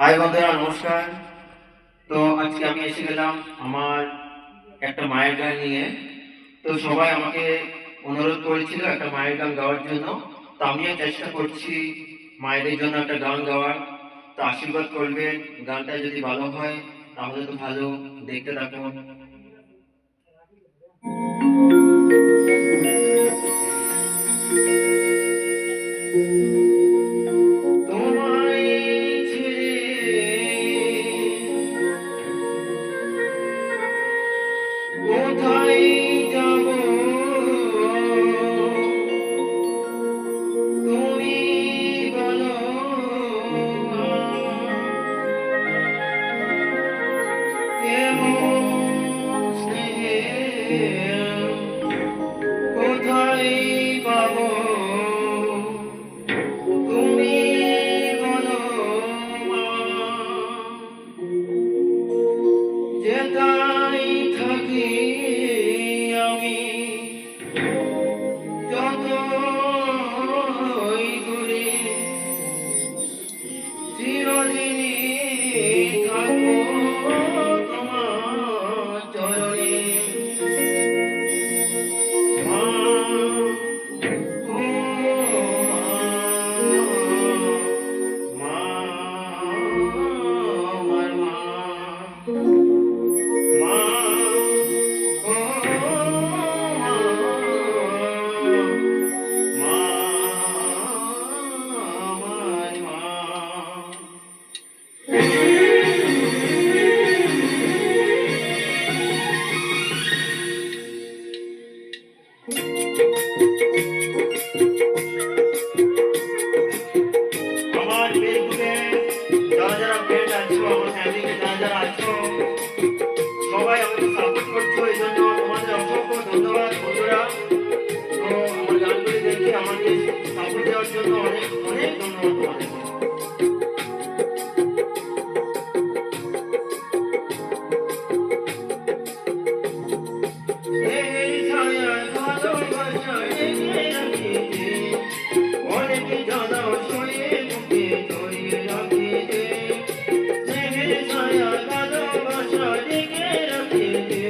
High বন্ধুরা, নমস্কার। তো আজকে আমি এসে গেলাম আমার একটা মায়ের গান নিয়ে। তো সবাই আমাকে অনুরোধ করেছিল একটা মায়ের গান গাওয়ার জন্য। তো আমিও চেষ্টা করছি মায়েদের জন্য একটা গান গাওয়ার। তো আশীর্বাদ করবেন, গানটা যদি ভালো হয় তাহলে তো ভালো। দেখতে থাকুন। তোমায় ছেড়ে কোথায় যাব, তুমি বলো। এমন স্নেহ কোথায় পাবো, তুমি বলো। যেথায় থাকি আমি, যতই দূরে, চিরদিনই থাকবো তোমার চরণে। মা, ও মা, আমার মা, মা, ও মা, আমার মা। আমার ফেসবুকে যারা যারা ফ্রেন্ড আছো, আমার ফ্যামিলিতে যারা যারা আছো, সবাই আমাকে সাপোর্ট করছো, এই জন্য তোমাদের অসংখ্য ধন্যবাদ বন্ধুরা। তো আমার গানগুলি দেখে আমাকে সাপোর্ট দেওয়ার জন্য অনেক অনেক ধন্যবাদ তোমাদেরকে। এই ছায়ায় ভালোবাসা রেখে রাখিতে, অনেক জ্বালা সয়ে বুকে জড়িয়ে রাখিতে। স্নেহের ছায়া ভালোবাসা রেখে রাখিতে,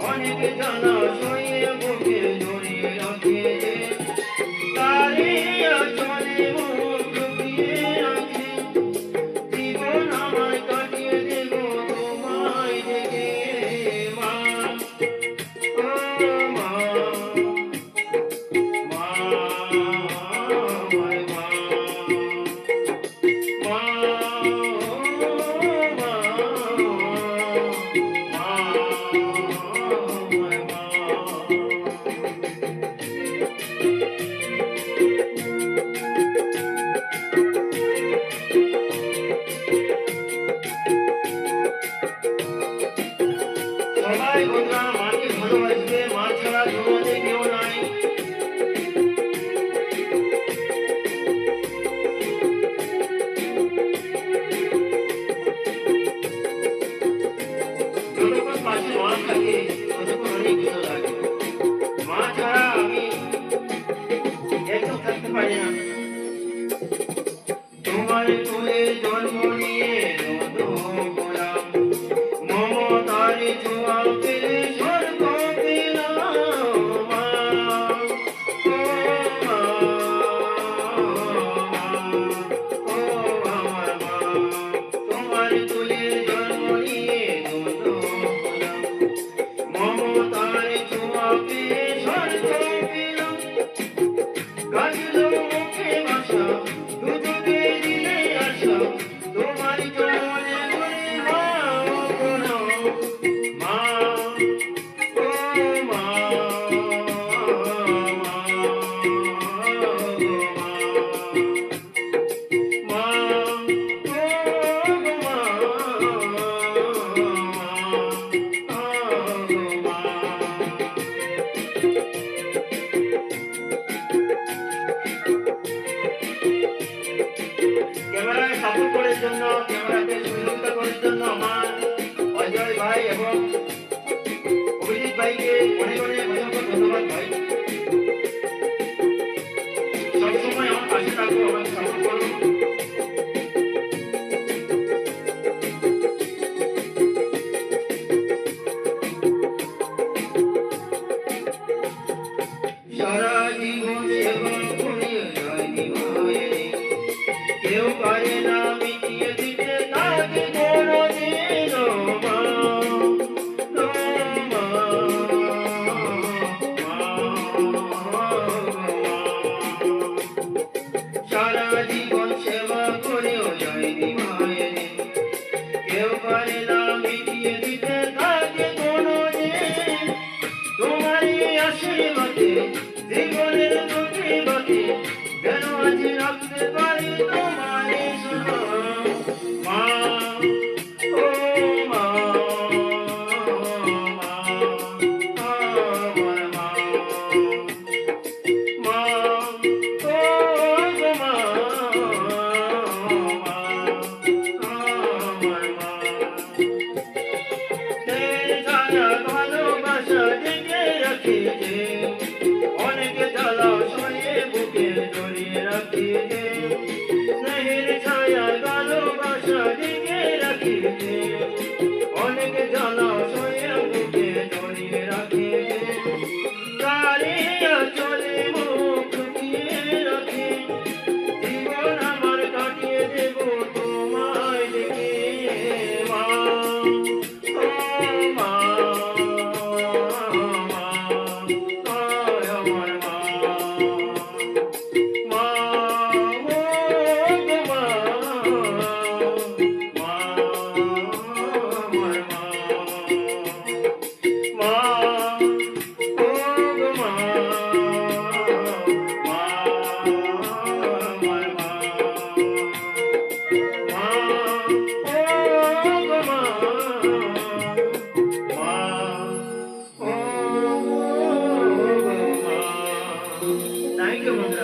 অনেক জ্বালা সয়ে বুকে জড়িয়ে রাখিতে। তারে আঁচলে মুখ লুকিয়ে রাখি, জীবন আমার কাটিয়ে দেব তোমায় দেখে। মা, ও মা, মা, আমার মা, মা, ও মা, মা, আমার মা। সবাই বন্ধুরা মাকে ভালোবাসবে, মা ছাড়া জগতে কেউ নাই। যতক্ষণ পাশে মা থাকে ততক্ষণ অনেক ভালো লাগে। মা ছাড়া আমি একদম থাকতে পারি না। তোমার কোলে জন্ম নিয়ে নত গোলাম, মমতার ছোঁয়া পেলে স্বর্গ পেলাম। মা, ও মা, ও আমার মা। তোমার কোলে জন্ম নিয়ে নত গোলাম, মমতার ছোঁয়া পেলে স্বর্গ পেলাম। গাছলো মুখে ভাষা, দুচোখে দিলে আশা, তোমার চরণে ধরে মা ও কোনো। মা, ও মা, মা, মা, ও মা, মা। ক্যামেরায় সাপোর্ট করার জন্য, ক্যামেরাতে সহযোগিতা করার জন্য আমার অজয় ভাই এবং অভিজিৎ ভাইকে অনেক অনেক অসংখ্য ধন্যবাদ ভাই। সবসময় আমার পাশে থাকবো, আমাকে সাপোর্ট করো। পারে না মিটিয়ে দিতে তাকে কোনোদিনও মা। ও মা, সারা জীবন সেবা করেও যায়নি মায়ের, কেউ পারে না মিটিয়ে দিতে তাকে কোনোদিন। তোমারই আশীর্বাদে জীবনের দুটি বাতি যেন আজ রাখতে পারি তোমারই সোনা। মা, ও মা, মা, আমার মা, মা, ও গো মা, মা, আমার মা। ছায়া ভালোবাসা ডেকে রাখি যে, অনেক জ্বালা সয়ে বুকে জড়িয়ে রাখি যে, স্নেহের ছায়া ভালোবাসা ডেকে রাখি যে।